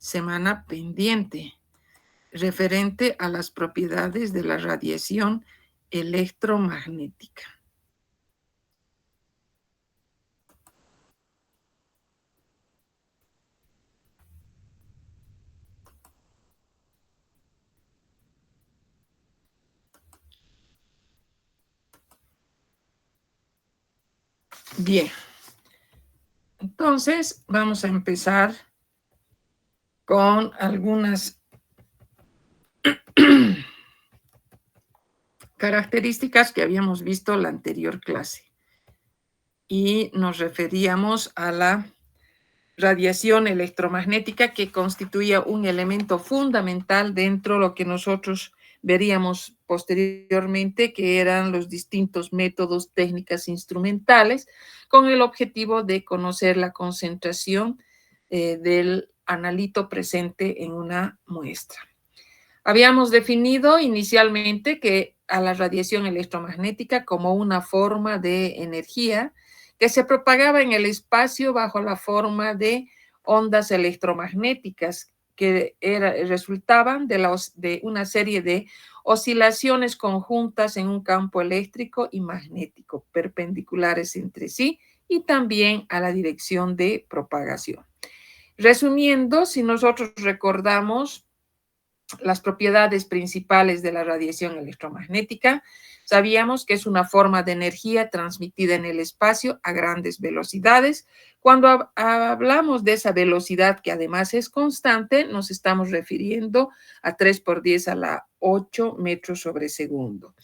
semana pendiente, referente a las propiedades de la radiación electromagnética. Bien, entonces vamos a empezar con algunas características que habíamos visto en la anterior clase. Y nos referíamos a la radiación electromagnética, que constituía un elemento fundamental dentro de lo que nosotros veríamos posteriormente, que eran los distintos métodos, técnicas instrumentales, con el objetivo de conocer la concentración del analito presente en una muestra. Habíamos definido inicialmente que a la radiación electromagnética como una forma de energía que se propagaba en el espacio bajo la forma de ondas electromagnéticas que resultaban de una serie de oscilaciones conjuntas en un campo eléctrico y magnético, perpendiculares entre sí y también a la dirección de propagación. Resumiendo, si nosotros recordamos las propiedades principales de la radiación electromagnética, sabíamos que es una forma de energía transmitida en el espacio a grandes velocidades. Cuando hablamos de esa velocidad, que además es constante, nos estamos refiriendo a 3 por 10 a la 8 metros sobre segundo.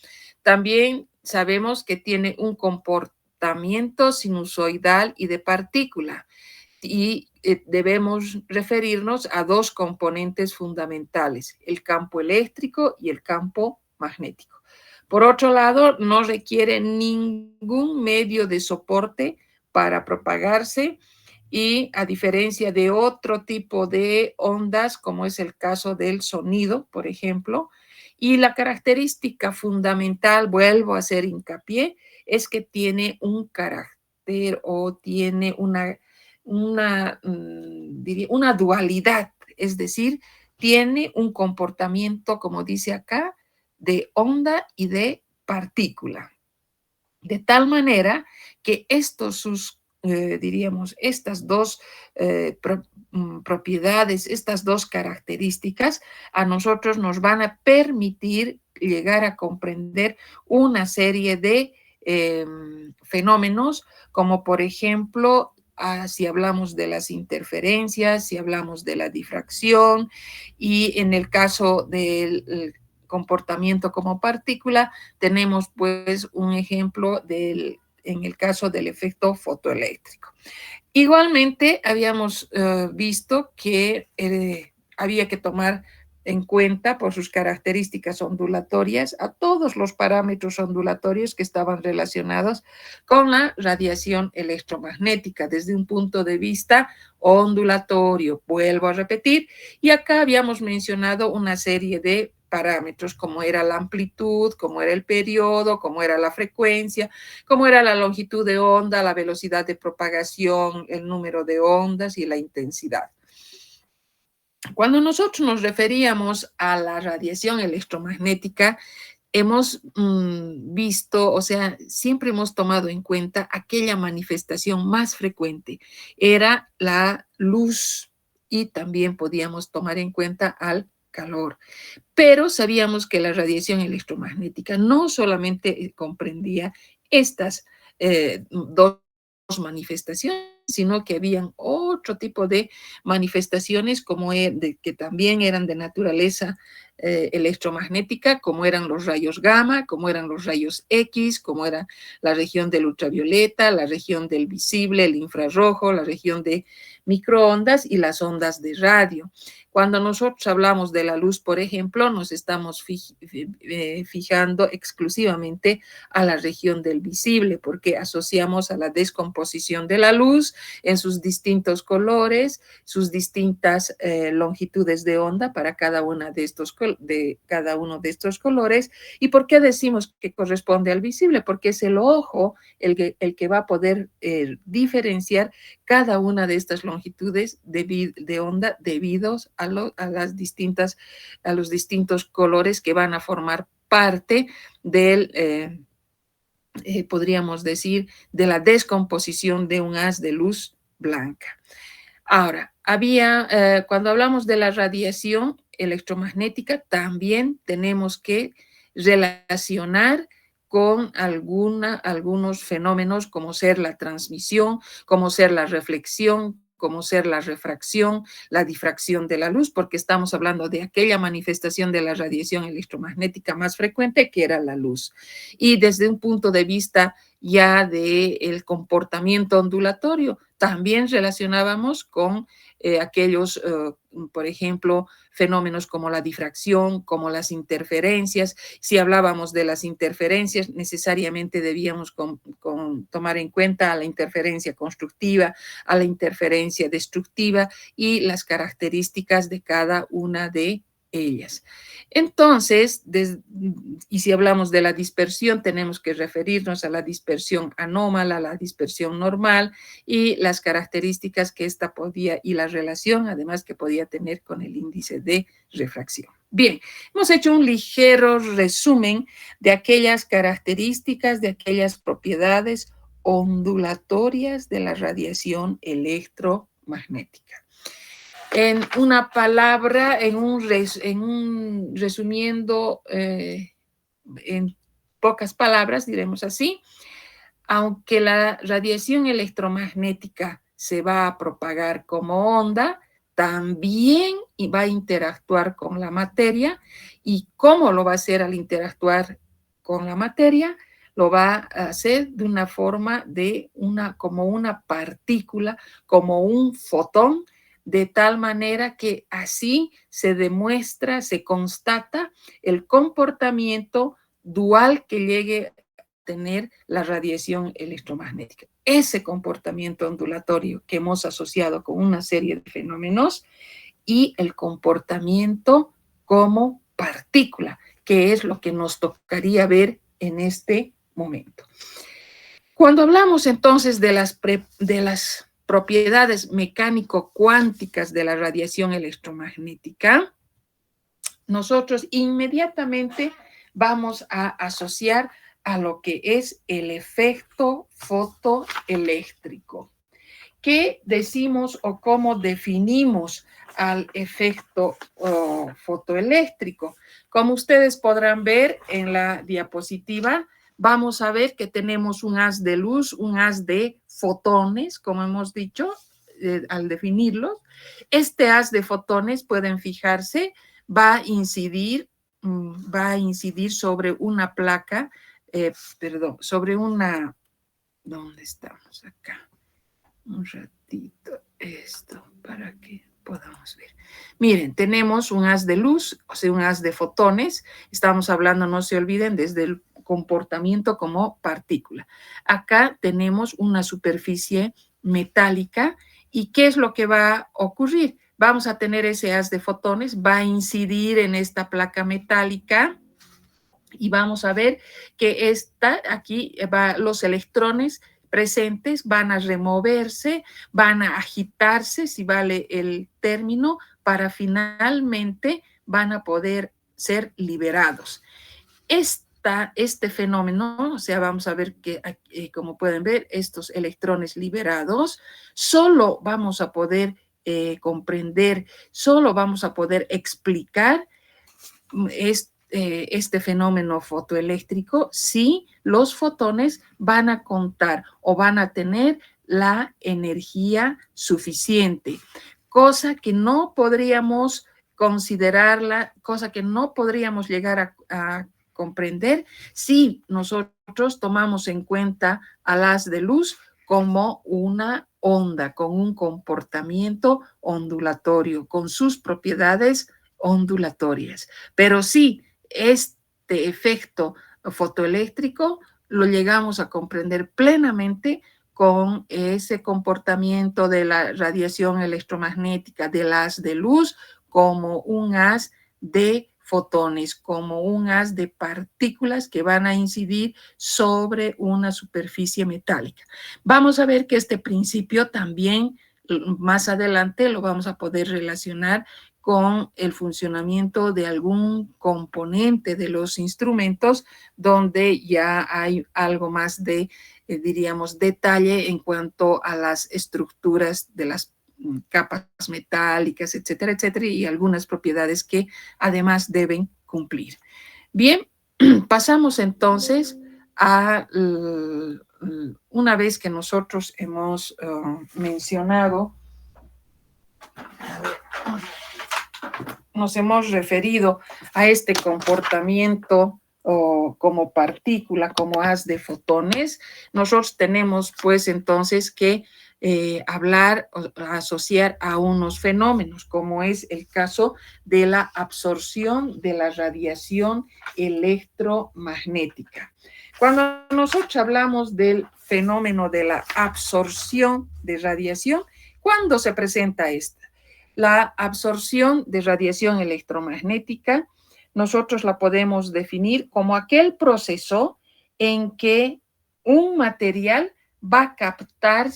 También sabemos que tiene un comportamiento sinusoidal y de partícula, y debemos referirnos a dos componentes fundamentales, el campo eléctrico y el campo magnético. Por otro lado, no requiere ningún medio de soporte para propagarse, y a diferencia de otro tipo de ondas, como es el caso del sonido, por ejemplo, y la característica fundamental, vuelvo a hacer hincapié, es que tiene un carácter o tiene una dualidad, es decir, tiene un comportamiento, como dice acá, de onda y de partícula. De tal manera que estas dos propiedades, estas dos características, a nosotros nos van a permitir llegar a comprender una serie de fenómenos, como por ejemplo, si hablamos de las interferencias, si hablamos de la difracción, y en el caso del comportamiento como partícula, tenemos pues un ejemplo en el caso del efecto fotoeléctrico. Igualmente, habíamos visto que había que tomar en cuenta por sus características ondulatorias a todos los parámetros ondulatorios que estaban relacionados con la radiación electromagnética desde un punto de vista ondulatorio, vuelvo a repetir, y acá habíamos mencionado una serie de parámetros como era la amplitud, como era el periodo, como era la frecuencia, como era la longitud de onda, la velocidad de propagación, el número de ondas y la intensidad. Cuando nosotros nos referíamos a la radiación electromagnética, hemos visto, o sea, siempre hemos tomado en cuenta aquella manifestación más frecuente, era la luz, y también podíamos tomar en cuenta al calor. Pero sabíamos que la radiación electromagnética no solamente comprendía estas dos manifestaciones, sino que habían otro tipo de manifestaciones que también eran de naturaleza electromagnética, como eran los rayos gamma, como eran los rayos X, como era la región del ultravioleta, la región del visible, el infrarrojo, la región de microondas y las ondas de radio. Cuando nosotros hablamos de la luz, por ejemplo, nos estamos fijando exclusivamente a la región del visible, porque asociamos a la descomposición de la luz en sus distintos colores, sus distintas longitudes de onda para cada una de estos colores, de cada uno de estos colores. ¿Y por qué decimos que corresponde al visible? Porque es el ojo el que va a poder diferenciar cada una de estas longitudes de onda debidos a los distintos colores que van a formar parte del, podríamos decir, de la descomposición de un haz de luz blanca. Ahora, cuando hablamos de la radiación electromagnética, también tenemos que relacionar con algunos fenómenos como ser la transmisión, como ser la reflexión, como ser la refracción, la difracción de la luz, porque estamos hablando de aquella manifestación de la radiación electromagnética más frecuente que era la luz. Y desde un punto de vista ya del comportamiento ondulatorio, también relacionábamos con aquellos, por ejemplo, fenómenos como la difracción, como las interferencias. Si hablábamos de las interferencias, necesariamente debíamos tomar en cuenta a la interferencia constructiva, a la interferencia destructiva y las características de cada una de ellas. Entonces, y si hablamos de la dispersión, tenemos que referirnos a la dispersión anómala, la dispersión normal y las características que esta podía y la relación además que podía tener con el índice de refracción. Bien, hemos hecho un ligero resumen de aquellas características, de aquellas propiedades ondulatorias de la radiación electromagnética. En una palabra, resumiendo, en pocas palabras, diremos así, aunque la radiación electromagnética se va a propagar como onda, también va a interactuar con la materia. ¿Y cómo lo va a hacer al interactuar con la materia? Lo va a hacer de una forma como una partícula, como un fotón, de tal manera que así se demuestra, se constata el comportamiento dual que llegue a tener la radiación electromagnética. Ese comportamiento ondulatorio que hemos asociado con una serie de fenómenos y el comportamiento como partícula, que es lo que nos tocaría ver en este momento. Cuando hablamos entonces de las propiedades mecánico-cuánticas de la radiación electromagnética, nosotros inmediatamente vamos a asociar a lo que es el efecto fotoeléctrico. ¿Qué decimos o cómo definimos al efecto fotoeléctrico? Como ustedes podrán ver en la diapositiva, vamos a ver que tenemos un haz de luz, un haz de fotones, como hemos dicho al definirlos. Este haz de fotones, pueden fijarse, va a incidir sobre una placa, sobre una, ¿dónde estamos acá? Un ratito esto para que podamos ver. Miren, tenemos un haz de luz, o sea, un haz de fotones. Estamos hablando, no se olviden, desde el comportamiento como partícula. Acá tenemos una superficie metálica. ¿Y qué es lo que va a ocurrir? Vamos a tener ese haz de fotones, va a incidir en esta placa metálica y vamos a ver que los electrones presentes van a removerse, van a agitarse, si vale el término, para finalmente van a poder ser liberados. Este fenómeno, o sea, vamos a ver que, como pueden ver, estos electrones liberados, solo vamos a poder comprender, solo vamos a poder explicar este fenómeno fotoeléctrico si los fotones van a contar o van a tener la energía suficiente, cosa que no podríamos considerarla, cosa que no podríamos llegar a comprender si nosotros tomamos en cuenta al haz de luz como una onda, con un comportamiento ondulatorio, con sus propiedades ondulatorias. Pero sí, este efecto fotoeléctrico lo llegamos a comprender plenamente con ese comportamiento de la radiación electromagnética del haz de luz como un haz de fotones, como un haz de partículas que van a incidir sobre una superficie metálica. Vamos a ver que este principio también más adelante lo vamos a poder relacionar con el funcionamiento de algún componente de los instrumentos donde ya hay algo más de, diríamos, detalle en cuanto a las estructuras de las capas metálicas, etcétera, etcétera, y algunas propiedades que además deben cumplir. Bien, pasamos entonces a, una vez que nosotros hemos mencionado, nos hemos referido a este comportamiento como partícula, como haz de fotones, nosotros tenemos pues entonces que hablar o asociar a unos fenómenos, como es el caso de la absorción de la radiación electromagnética. Cuando nosotros hablamos del fenómeno de la absorción de radiación, ¿cuándo se presenta esta? La absorción de radiación electromagnética, nosotros la podemos definir como aquel proceso en que un material va a captar,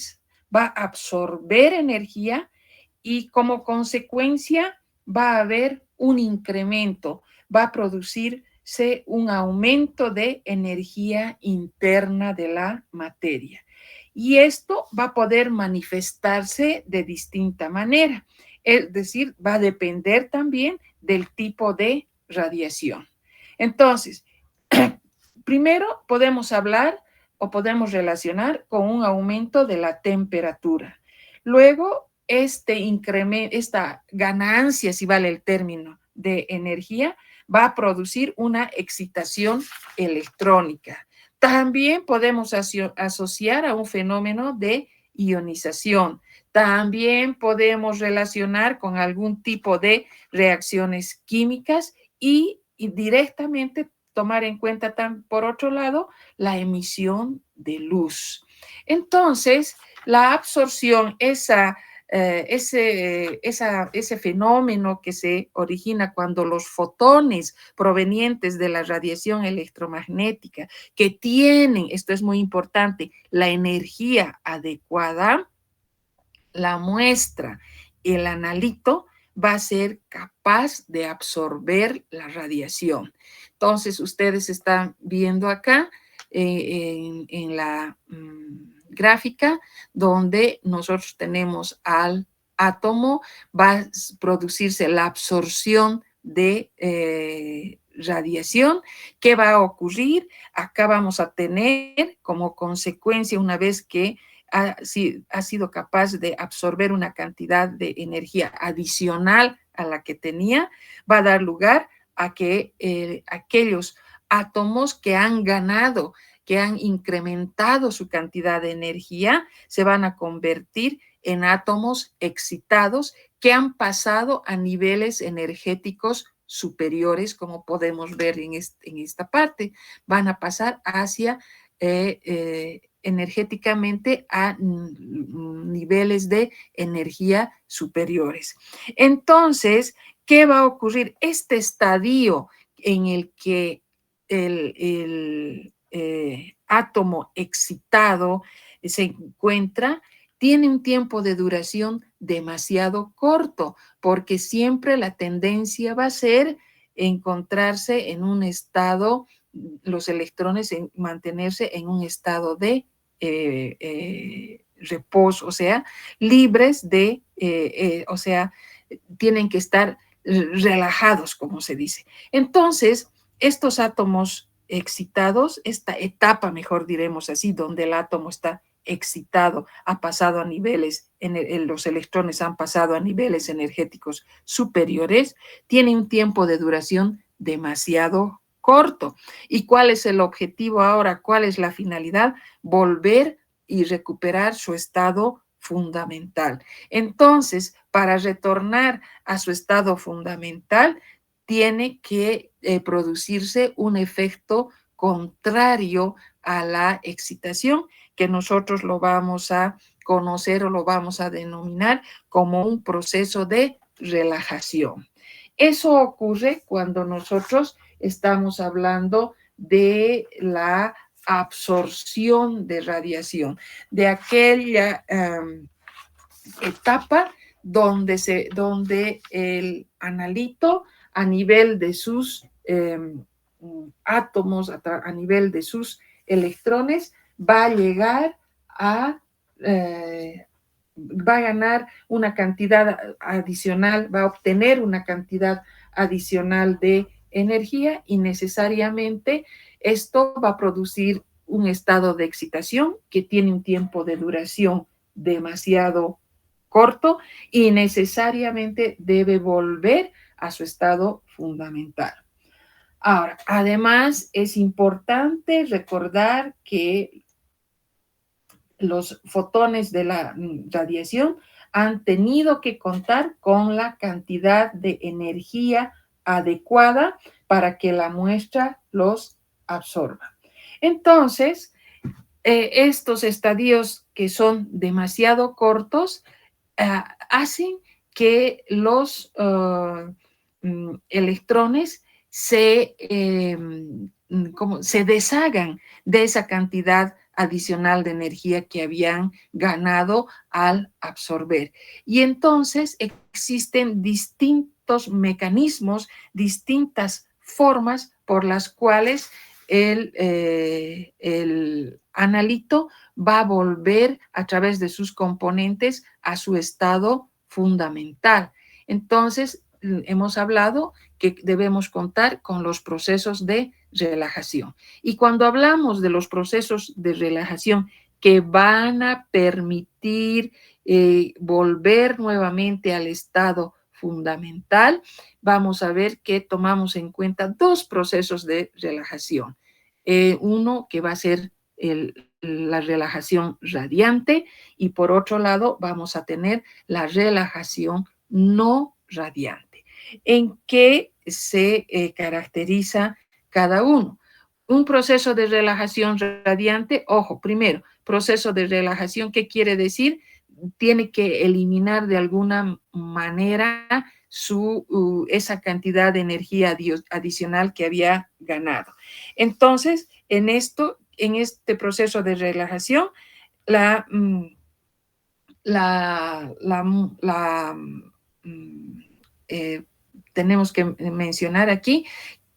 va a absorber energía y como consecuencia va a haber un incremento, va a producirse un aumento de energía interna de la materia. Y esto va a poder manifestarse de distinta manera. Es decir, va a depender también del tipo de radiación. Entonces, primero podemos hablar o podemos relacionar con un aumento de la temperatura. Luego, este incremento, esta ganancia, si vale el término, de energía, va a producir una excitación electrónica. También podemos asociar a un fenómeno de ionización. También podemos relacionar con algún tipo de reacciones químicas y directamente tomar en cuenta, por otro lado, la emisión de luz. Entonces, la absorción, ese fenómeno que se origina cuando los fotones provenientes de la radiación electromagnética que tienen, esto es muy importante, la energía adecuada, la muestra, el analito, va a ser capaz de absorber la radiación. Entonces, ustedes están viendo acá en la gráfica donde nosotros tenemos al átomo, va a producirse la absorción de radiación. ¿Qué va a ocurrir? Acá vamos a tener como consecuencia, una vez que ha sido capaz de absorber una cantidad de energía adicional a la que tenía, va a dar lugar a que aquellos átomos que han ganado, que han incrementado su cantidad de energía, se van a convertir en átomos excitados que han pasado a niveles energéticos superiores, como podemos ver en esta parte. Van a pasar hacia energéticamente a niveles de energía superiores. Entonces, ¿qué va a ocurrir? Este estadio en el que el átomo excitado se encuentra, tiene un tiempo de duración demasiado corto, porque siempre la tendencia va a ser encontrarse en un estado, los electrones mantenerse en un estado de reposo, o sea, libres de, o sea, tienen que estar relajados, como se dice. Entonces, estos átomos excitados, esta etapa, mejor diremos así, donde el átomo está excitado, ha pasado a niveles, los electrones han pasado a niveles energéticos superiores, tiene un tiempo de duración demasiado corto. ¿Y cuál es el objetivo ahora? ¿Cuál es la finalidad? Volver y recuperar su estado fundamental. Entonces, para retornar a su estado fundamental, tiene que producirse un efecto contrario a la excitación, que nosotros lo vamos a conocer o lo vamos a denominar como un proceso de relajación. Eso ocurre cuando nosotros estamos hablando de la absorción de radiación, de aquella etapa donde el analito a nivel de sus átomos, a nivel de sus electrones, va a llegar a, va a ganar una cantidad adicional, va a obtener una cantidad adicional de energía y necesariamente esto va a producir un estado de excitación que tiene un tiempo de duración demasiado corto y necesariamente debe volver a su estado fundamental. Ahora, además es importante recordar que los fotones de la radiación han tenido que contar con la cantidad de energía adecuada para que la muestra los absorba. Entonces, estos estadios que son demasiado cortos hacen que los electrones se deshagan de esa cantidad adicional de energía que habían ganado al absorber. Y entonces existen distintos mecanismos, distintas formas por las cuales el analito va a volver a través de sus componentes a su estado fundamental. Entonces, hemos hablado que debemos contar con los procesos de relajación. Y cuando hablamos de los procesos de relajación que van a permitir volver nuevamente al estado fundamental, vamos a ver que tomamos en cuenta dos procesos de relajación. Uno que va a ser la relajación radiante y por otro lado vamos a tener la relajación no radiante. ¿En qué se caracteriza cada uno? Un proceso de relajación radiante, ojo, primero, proceso de relajación, ¿qué quiere decir? Tiene que eliminar de alguna manera esa cantidad de energía adicional que había ganado. Entonces, en este proceso de relajación, tenemos que mencionar aquí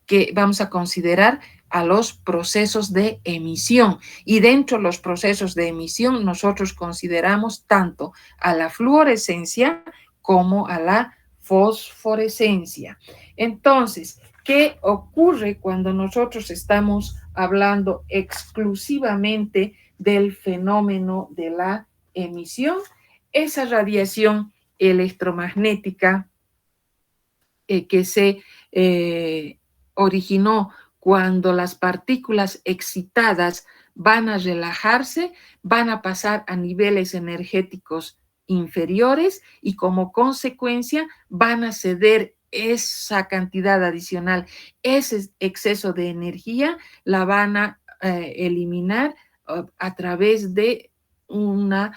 que vamos a considerar a los procesos de emisión. Y dentro de los procesos de emisión, nosotros consideramos tanto a la fluorescencia como a la fosforescencia. Entonces, ¿qué ocurre cuando nosotros estamos hablando exclusivamente del fenómeno de la emisión? Esa radiación electromagnética que se originó cuando las partículas excitadas van a relajarse, van a pasar a niveles energéticos inferiores y como consecuencia van a ceder esa cantidad adicional, ese exceso de energía, la van a eliminar a través de una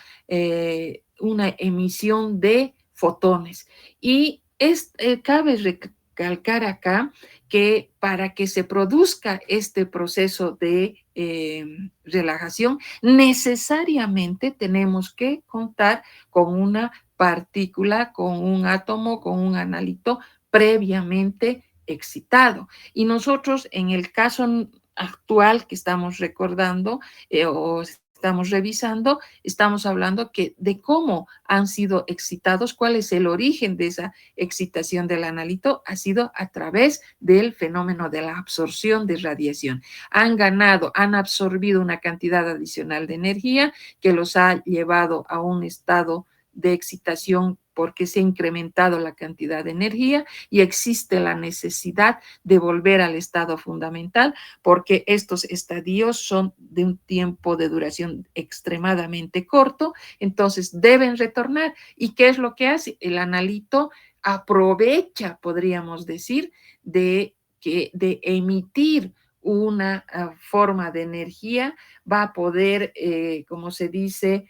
emisión de fotones. Y cabe recalcar acá que para que se produzca este proceso de relajación, necesariamente tenemos que contar con una partícula, con un átomo, con un analito previamente excitado. Y nosotros, en el caso actual que estamos recordando o estamos revisando, estamos hablando de cómo han sido excitados, cuál es el origen de esa excitación del analito, ha sido a través del fenómeno de la absorción de radiación. Han absorbido una cantidad adicional de energía que los ha llevado a un estado de excitación porque se ha incrementado la cantidad de energía y existe la necesidad de volver al estado fundamental porque estos estadios son de un tiempo de duración extremadamente corto, entonces deben retornar. ¿Y qué es lo que hace? El analito aprovecha, podríamos decir, de emitir una forma de energía, va a poder, como se dice,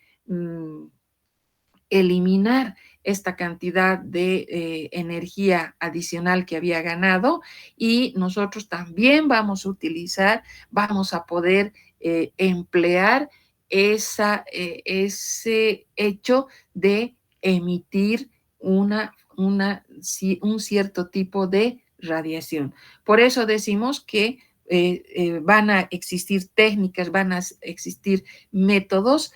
eliminar esta cantidad de energía adicional que había ganado, y nosotros también vamos a poder emplear ese hecho de emitir un cierto tipo de radiación. Por eso decimos que van a existir técnicas, van a existir métodos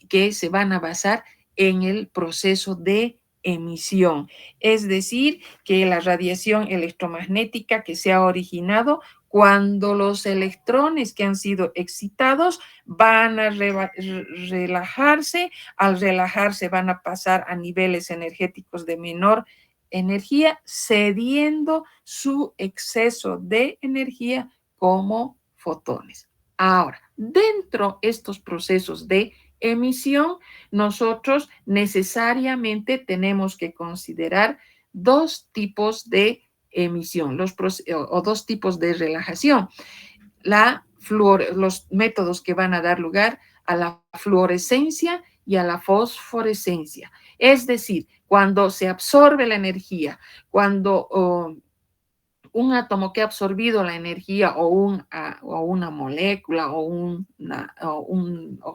que se van a basar en el proceso de emisión. Es decir, que la radiación electromagnética que se ha originado cuando los electrones que han sido excitados van a relajarse, al relajarse van a pasar a niveles energéticos de menor energía, cediendo su exceso de energía como fotones. Ahora, dentro de estos procesos de emisión, nosotros necesariamente tenemos que considerar dos tipos de emisión o dos tipos de relajación. Los métodos que van a dar lugar a la fluorescencia y a la fosforescencia. Es decir, cuando se absorbe la energía, cuando un átomo que ha absorbido la energía o una molécula o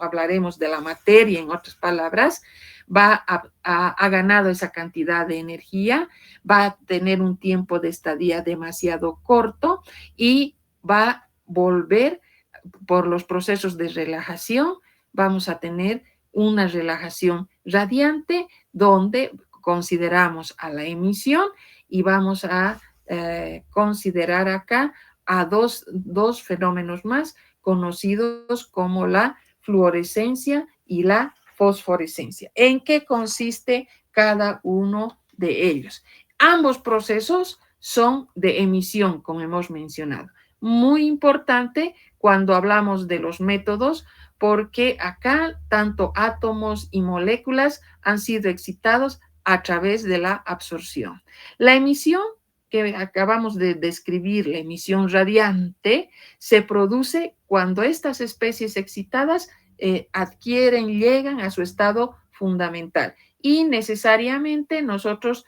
hablaremos de la materia, en otras palabras, ha ganado esa cantidad de energía, va a tener un tiempo de estadía demasiado corto y va a volver por los procesos de relajación. Vamos a tener una relajación radiante donde consideramos a la emisión y vamos a considerar acá a dos fenómenos más conocidos como la fluorescencia y la fosforescencia. ¿En qué consiste cada uno de ellos? Ambos procesos son de emisión, como hemos mencionado. Muy importante cuando hablamos de los métodos, porque acá tanto átomos y moléculas han sido excitados a través de la absorción. La emisión que acabamos de describir, la emisión radiante, se produce cuando estas especies excitadas llegan a su estado fundamental. Y necesariamente nosotros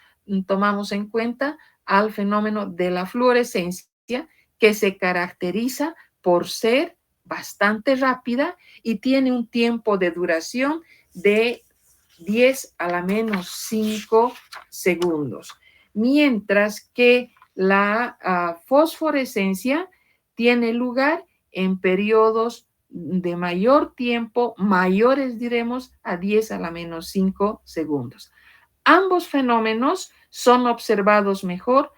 tomamos en cuenta al fenómeno de la fluorescencia, que se caracteriza por ser bastante rápida y tiene un tiempo de duración de 10 a la menos 5 segundos. Mientras que la fosforescencia tiene lugar en periodos de mayor tiempo, mayores diremos a 10 a la menos 5 segundos. Ambos fenómenos son observados mejor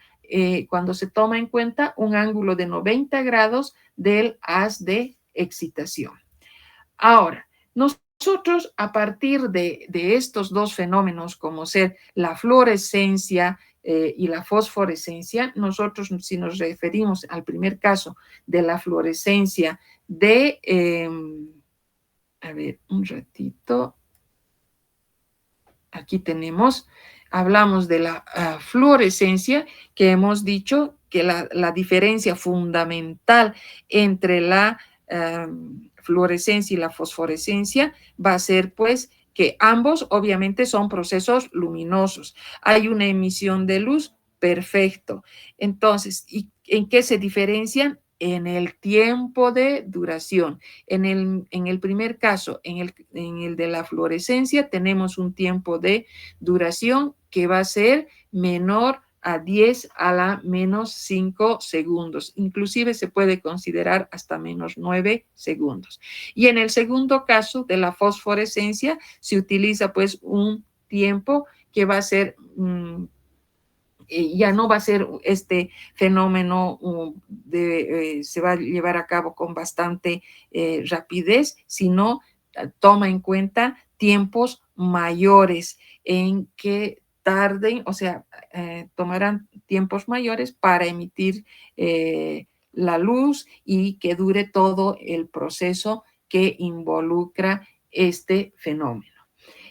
cuando se toma en cuenta un ángulo de 90 grados del haz de excitación. Ahora, nosotros a partir de estos dos fenómenos, como ser la fluorescencia y la fosforescencia, nosotros si nos referimos al primer caso de la fluorescencia a ver, un ratito, aquí tenemos, hablamos de la fluorescencia, que hemos dicho que la diferencia fundamental entre la fluorescencia y la fosforescencia va a ser pues que ambos obviamente son procesos luminosos. Hay una emisión de luz, perfecto. Entonces, ¿y en qué se diferencian? En el tiempo de duración. En el primer caso, en el de la fluorescencia, tenemos un tiempo de duración que va a ser menor a 10 a la menos 5 segundos. Inclusive se puede considerar hasta menos 9 segundos. Y en el segundo caso de la fosforescencia se utiliza pues un tiempo que va a ser ya no va a ser este fenómeno se va a llevar a cabo con bastante rapidez, sino toma en cuenta tiempos mayores en que tarden, o sea, tomarán tiempos mayores para emitir la luz y que dure todo el proceso que involucra este fenómeno.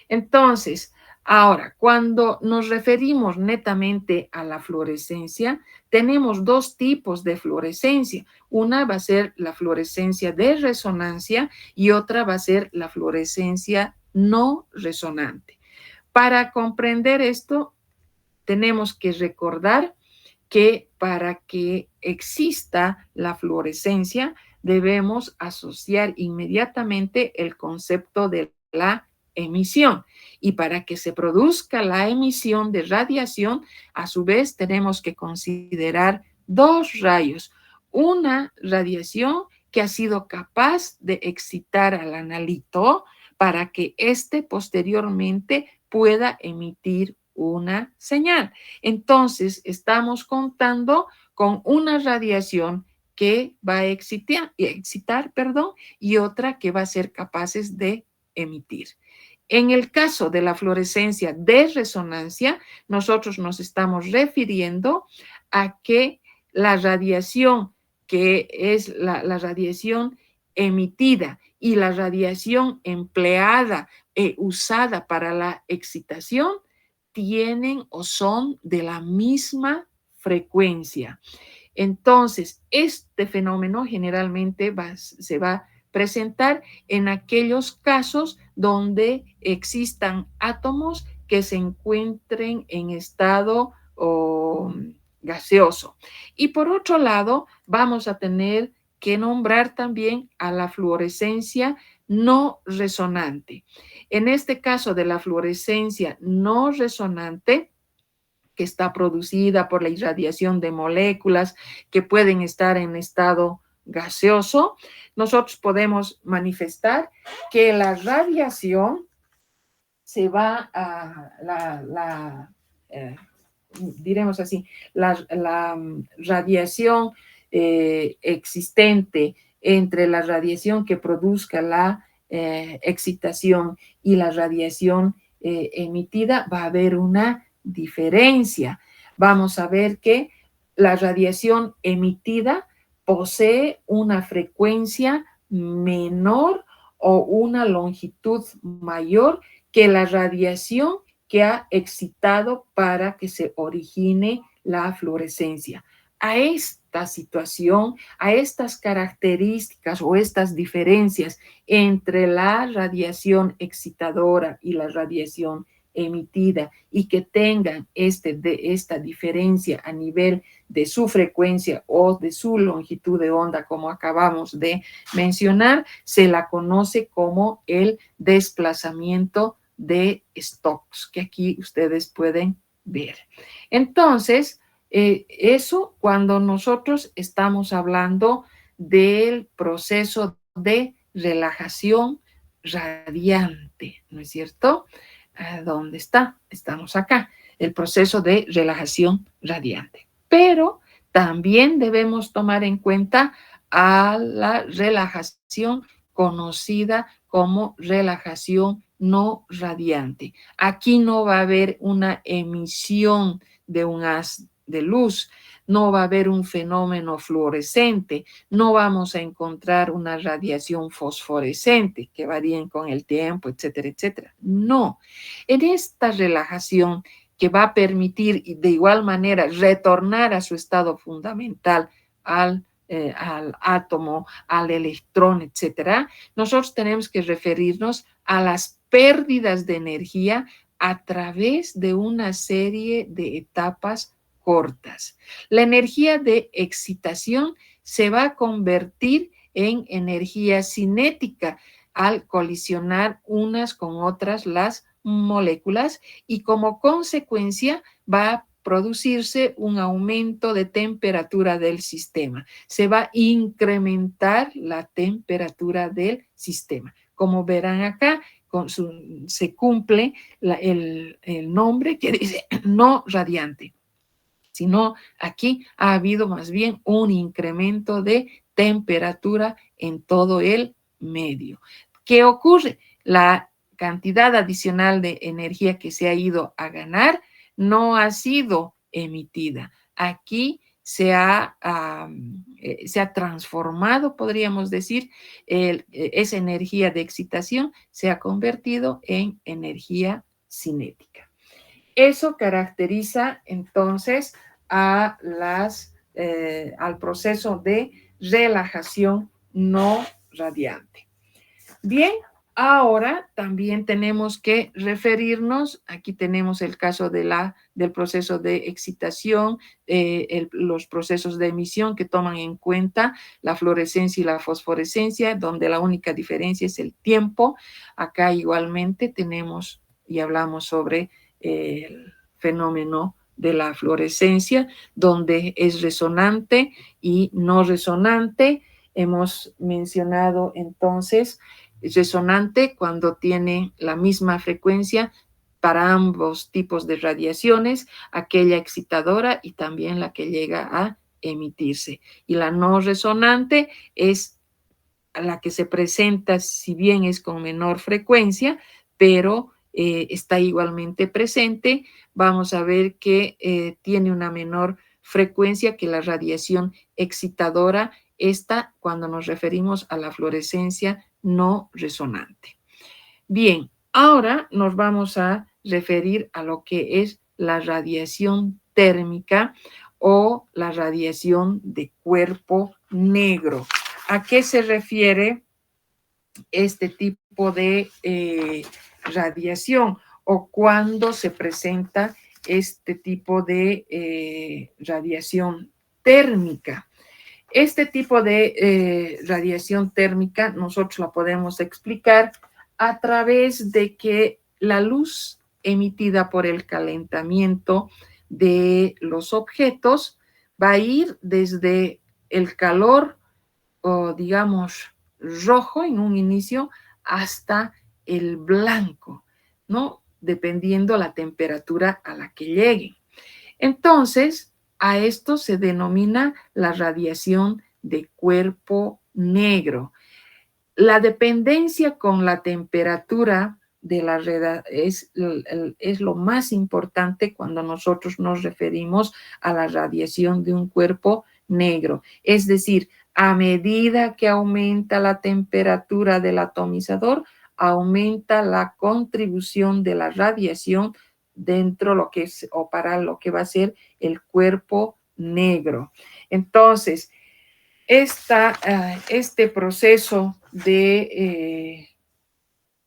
Entonces, ahora, cuando nos referimos netamente a la fluorescencia, tenemos dos tipos de fluorescencia. Una va a ser la fluorescencia de resonancia y otra va a ser la fluorescencia no resonante. Para comprender esto, tenemos que recordar que para que exista la fluorescencia, debemos asociar inmediatamente el concepto de la emisión. Y para que se produzca la emisión de radiación, a su vez tenemos que considerar dos rayos. Una radiación que ha sido capaz de excitar al analito para que éste posteriormente pueda emitir una señal. Entonces, estamos contando con una radiación que va a excitar, y otra que va a ser capaces de emitir. En el caso de la fluorescencia de resonancia, nosotros nos estamos refiriendo a que la radiación, que es la radiación emitida y la radiación empleada, usada para la excitación, tienen o son de la misma frecuencia. Entonces, este fenómeno generalmente se va a presentar en aquellos casos donde existan átomos que se encuentren en estado gaseoso. Y por otro lado, vamos a tener que nombrar también a la fluorescencia no resonante. En este caso de la fluorescencia no resonante, que está producida por la irradiación de moléculas que pueden estar en estado gaseoso, nosotros podemos manifestar que la radiación se va a diremos así, la radiación existente entre la radiación que produzca la excitación y la radiación emitida, va a haber una diferencia. Vamos a ver que la radiación emitida posee una frecuencia menor o una longitud mayor que la radiación que ha excitado para que se origine la fluorescencia. A esta situación, a estas características o estas diferencias entre la radiación excitadora y la radiación emitida y que tengan esta diferencia a nivel de su frecuencia o de su longitud de onda, como acabamos de mencionar, se la conoce como el desplazamiento de Stokes, que aquí ustedes pueden ver. Entonces, eso cuando nosotros estamos hablando del proceso de relajación radiante, ¿no es cierto? ¿Dónde está? Estamos acá, el proceso de relajación radiante. Pero también debemos tomar en cuenta a la relajación conocida como relajación no radiante. Aquí no va a haber una emisión de un haz de luz, no va a haber un fenómeno fluorescente, no vamos a encontrar una radiación fosforescente que varíen con el tiempo, etcétera, etcétera. No, en esta relajación que va a permitir de igual manera retornar a su estado fundamental al átomo, al electrón, etcétera, nosotros tenemos que referirnos a las pérdidas de energía a través de una serie de etapas cortas. La energía de excitación se va a convertir en energía cinética al colisionar unas con otras las moléculas y como consecuencia va a producirse un aumento de temperatura del sistema. Se va a incrementar la temperatura del sistema. Como verán acá, se cumple el nombre que dice no radiante, sino aquí ha habido más bien un incremento de temperatura en todo el medio. ¿Qué ocurre? La cantidad adicional de energía que se ha ido a ganar no ha sido emitida. Aquí se ha transformado, podríamos decir, esa energía de excitación se ha convertido en energía cinética. Eso caracteriza entonces al proceso de relajación no radiante. Bien, Ahora también tenemos que referirnos, aquí tenemos el caso del proceso de excitación, los procesos de emisión que toman en cuenta la fluorescencia y la fosforescencia, donde la única diferencia es el tiempo. Acá igualmente tenemos y hablamos sobre el fenómeno de la fluorescencia, donde es resonante y no resonante. Hemos mencionado entonces resonante cuando tiene la misma frecuencia para ambos tipos de radiaciones, aquella excitadora y también la que llega a emitirse. Y la no resonante es la que se presenta, si bien es con menor frecuencia, pero está igualmente presente. Vamos a ver que tiene una menor frecuencia que la radiación excitadora, esta cuando nos referimos a la fluorescencia no resonante. Bien, ahora nos vamos a referir a lo que es la radiación térmica o la radiación de cuerpo negro. ¿A qué se refiere este tipo de radiación o cuándo se presenta este tipo de radiación térmica? Este tipo de radiación térmica nosotros la podemos explicar a través de que la luz emitida por el calentamiento de los objetos va a ir desde el calor, o digamos, rojo en un inicio hasta el blanco, ¿no? Dependiendo la temperatura a la que lleguen. Entonces, a esto se denomina la radiación de cuerpo negro. La dependencia con la temperatura de la red es lo más importante cuando nosotros nos referimos a la radiación de un cuerpo negro. Es decir, a medida que aumenta la temperatura del atomizador, aumenta la contribución de la radiación dentro lo que es o para lo que va a ser el cuerpo negro. Entonces, este proceso de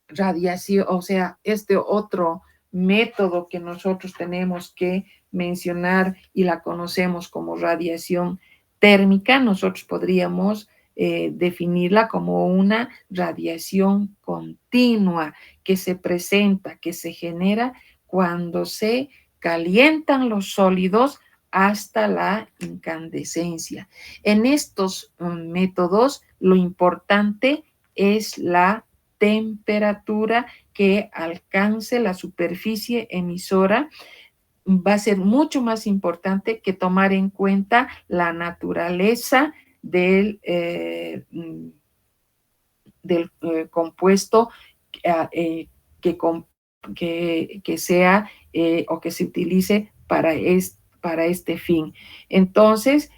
radiación, o sea, este otro método que nosotros tenemos que mencionar y la conocemos como radiación térmica, nosotros podríamos definirla como una radiación continua que se presenta, que se genera cuando se calientan los sólidos hasta la incandescencia. En estos métodos, lo importante es la temperatura que alcance la superficie emisora. Va a ser mucho más importante que tomar en cuenta la naturaleza del compuesto eh, que, que sea o que se utilice para este fin. Entonces,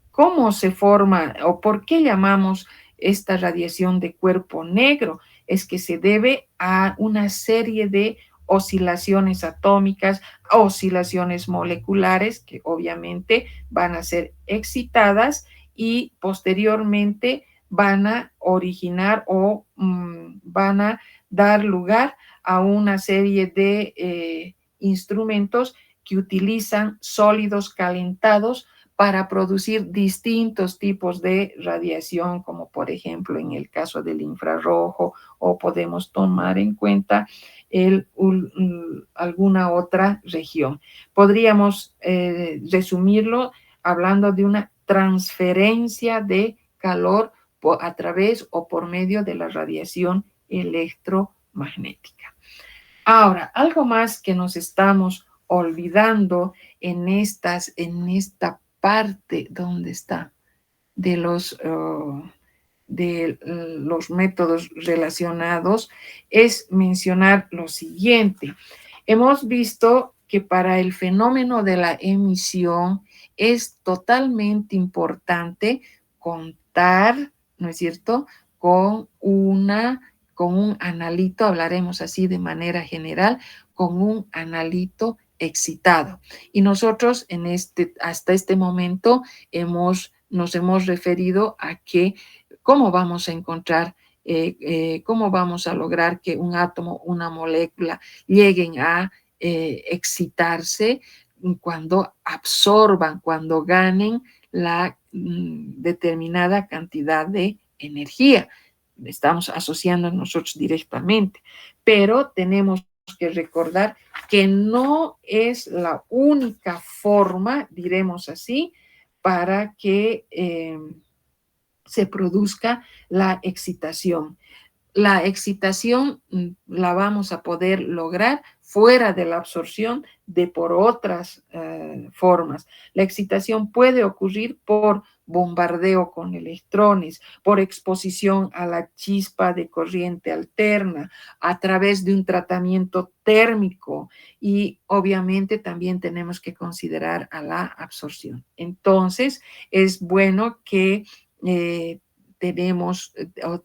¿cómo se forma o por qué llamamos esta radiación de cuerpo negro? Es que se debe a una serie de oscilaciones atómicas, oscilaciones moleculares que obviamente van a ser excitadas y posteriormente van a originar o van a dar lugar a una serie de instrumentos que utilizan sólidos calentados para producir distintos tipos de radiación, como por ejemplo en el caso del infrarrojo, o podemos tomar en cuenta alguna otra región. Podríamos resumirlo hablando de una transferencia de calor a través o por medio de la radiación electromagnética. Ahora, algo más que nos estamos olvidando en esta parte, ¿dónde está? De los métodos relacionados, es mencionar lo siguiente. Hemos visto que para el fenómeno de la emisión es totalmente importante contar, ¿no es cierto?, con un analito, hablaremos así de manera general, con un analito excitado. Y nosotros hasta este momento nos hemos referido a cómo vamos a encontrar cómo vamos a lograr que un átomo, una molécula lleguen a excitarse cuando absorban, cuando ganen la determinada cantidad de energía. Estamos asociando nosotros directamente, pero tenemos que recordar que no es la única forma, diremos así, para que se produzca la excitación. La excitación la vamos a poder lograr fuera de la absorción de por otras formas. La excitación puede ocurrir por bombardeo con electrones, por exposición a la chispa de corriente alterna, a través de un tratamiento térmico y obviamente también tenemos que considerar a la absorción. Entonces, es bueno que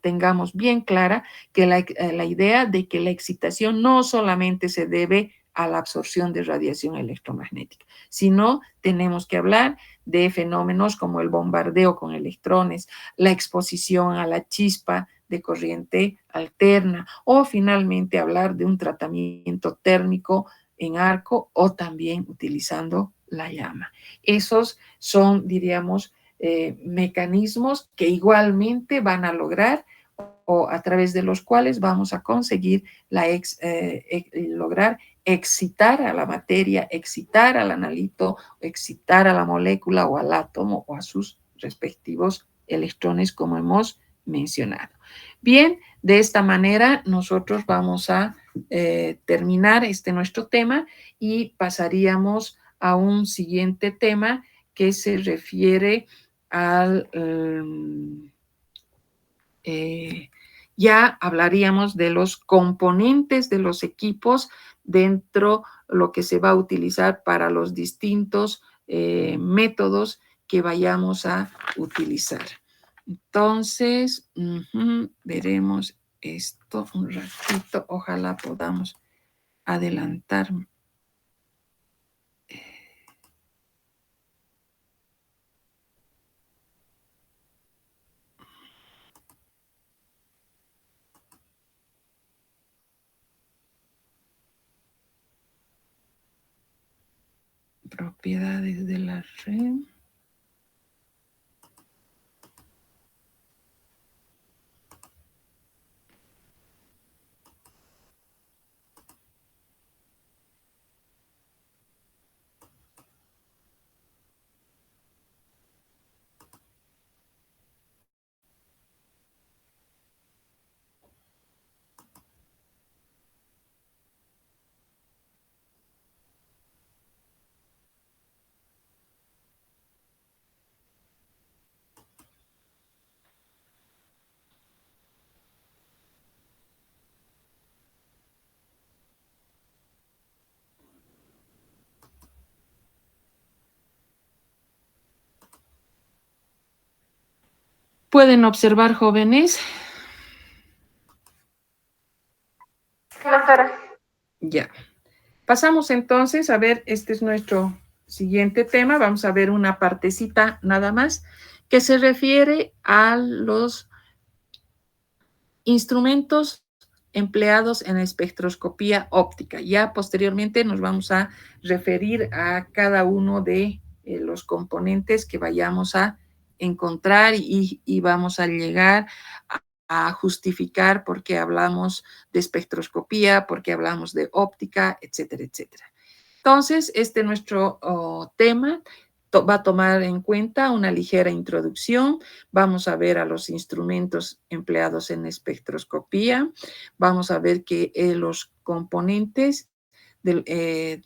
tengamos bien clara que la idea de que la excitación no solamente se debe a la absorción de radiación electromagnética, sino tenemos que hablar de fenómenos como el bombardeo con electrones, la exposición a la chispa de corriente alterna o finalmente hablar de un tratamiento térmico en arco o también utilizando la llama. Esos son, diríamos, mecanismos que igualmente van a lograr o a través de los cuales vamos a conseguir lograr excitar a la materia, excitar al analito, excitar a la molécula o al átomo o a sus respectivos electrones, como hemos mencionado. Bien, de esta manera nosotros vamos a terminar nuestro tema y pasaríamos a un siguiente tema que se refiere al... ya hablaríamos de los componentes de los equipos dentro de lo que se va a utilizar para los distintos métodos que vayamos a utilizar. Entonces, veremos esto un ratito. Ojalá podamos adelantar. Propiedades de la red. Pueden observar, jóvenes. Ya. Pasamos entonces a ver, este es nuestro siguiente tema. Vamos a ver una partecita nada más que se refiere a los instrumentos empleados en espectroscopía óptica. Ya posteriormente nos vamos a referir a cada uno de los componentes que vayamos a encontrar y vamos a llegar a justificar por qué hablamos de espectroscopía, por qué hablamos de óptica, etcétera, etcétera. Entonces, nuestro tema va a tomar en cuenta una ligera introducción. Vamos a ver a los instrumentos empleados en espectroscopía. Vamos a ver que los componentes de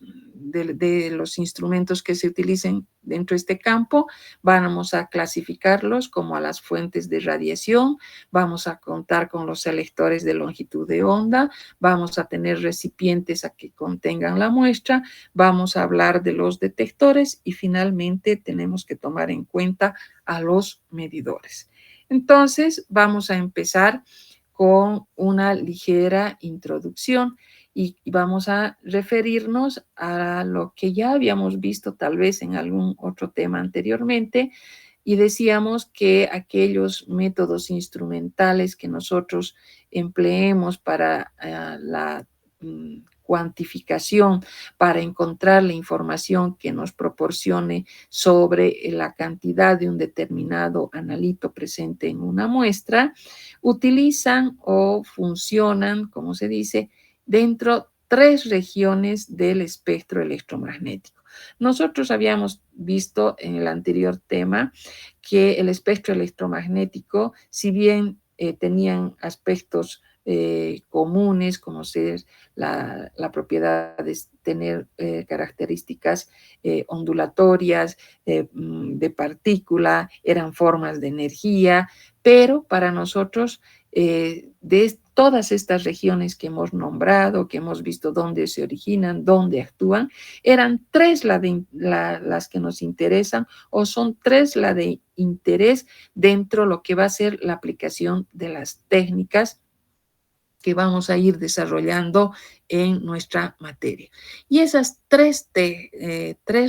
los instrumentos que se utilicen dentro de este campo, vamos a clasificarlos como a las fuentes de radiación, vamos a contar con los selectores de longitud de onda, vamos a tener recipientes a que contengan la muestra, vamos a hablar de los detectores y finalmente tenemos que tomar en cuenta a los medidores. Entonces, vamos a empezar con una ligera introducción y vamos a referirnos a lo que ya habíamos visto tal vez en algún otro tema anteriormente, y decíamos que aquellos métodos instrumentales que nosotros empleemos para la cuantificación, para encontrar la información que nos proporcione sobre la cantidad de un determinado analito presente en una muestra, utilizan o funcionan, como se dice, dentro tres regiones del espectro electromagnético. Nosotros habíamos visto en el anterior tema que el espectro electromagnético, si bien tenían aspectos comunes, como ser la propiedad de tener características ondulatorias, de partícula, eran formas de energía, pero para nosotros, de todas estas regiones que hemos nombrado, que hemos visto dónde se originan, dónde actúan, eran tres las que nos interesan, o son tres las de interés dentro de lo que va a ser la aplicación de las técnicas que vamos a ir desarrollando en nuestra materia. Y esas tres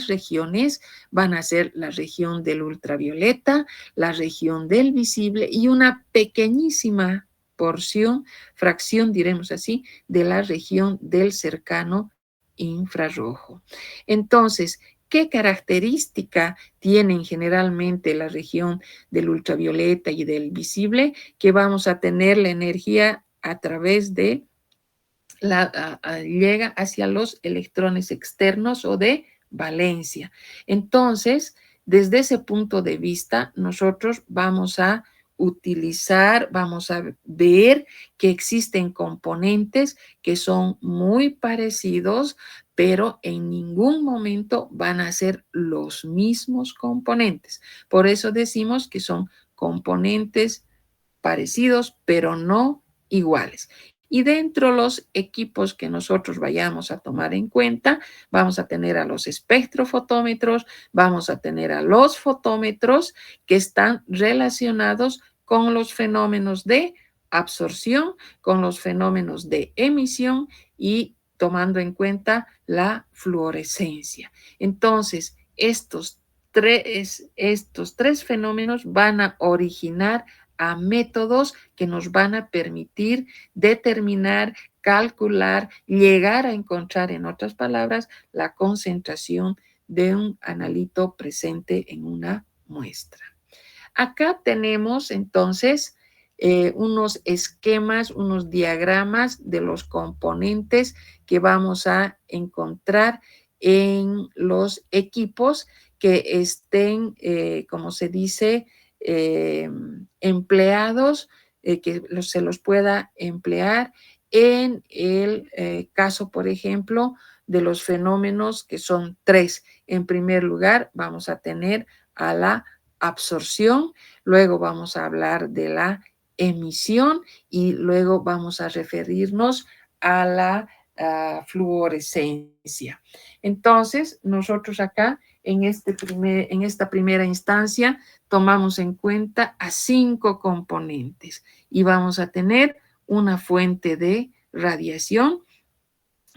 regiones van a ser la región del ultravioleta, la región del visible y una pequeñísima porción, fracción, diremos así, de la región del cercano infrarrojo. Entonces, ¿qué característica tienen generalmente la región del ultravioleta y del visible? Que vamos a tener la energía a través de llega hacia los electrones externos o de valencia. Entonces, desde ese punto de vista, nosotros vamos a utilizar, vamos a ver que existen componentes que son muy parecidos, pero en ningún momento van a ser los mismos componentes. Por eso decimos que son componentes parecidos, pero no iguales. Y dentro de los equipos que nosotros vayamos a tomar en cuenta, vamos a tener a los espectrofotómetros, vamos a tener a los fotómetros que están relacionados con los fenómenos de absorción, con los fenómenos de emisión y tomando en cuenta la fluorescencia. Entonces, estos tres fenómenos van a originar a métodos que nos van a permitir determinar, calcular, llegar a encontrar, en otras palabras, la concentración de un analito presente en una muestra. Acá tenemos entonces unos esquemas, unos diagramas de los componentes que vamos a encontrar en los equipos que estén, como se dice, empleados, que se los pueda emplear en el caso, por ejemplo, de los fenómenos que son tres. En primer lugar, vamos a tener a la absorción, luego vamos a hablar de la emisión y luego vamos a referirnos a la fluorescencia. Entonces, nosotros acá en esta primera instancia tomamos en cuenta a 5 componentes y vamos a tener una fuente de radiación.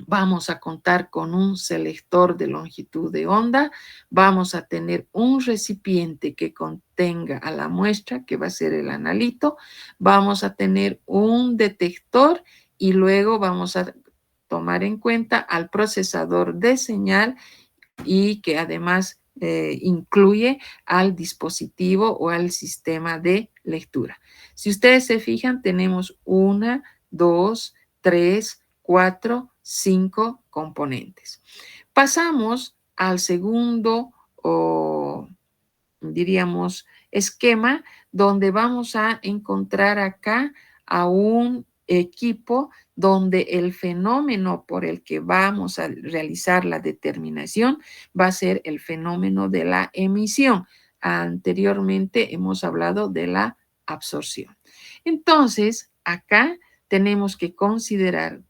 Vamos a contar con un selector de longitud de onda, vamos a tener un recipiente que contenga a la muestra, que va a ser el analito, vamos a tener un detector y luego vamos a tomar en cuenta al procesador de señal y que además incluye al dispositivo o al sistema de lectura. Si ustedes se fijan, tenemos 1, 2, 3, 4, 5 componentes. Pasamos al segundo, o diríamos, esquema, donde vamos a encontrar acá a un equipo donde el fenómeno por el que vamos a realizar la determinación va a ser el fenómeno de la emisión. Anteriormente hemos hablado de la absorción. Entonces, acá tenemos que considerar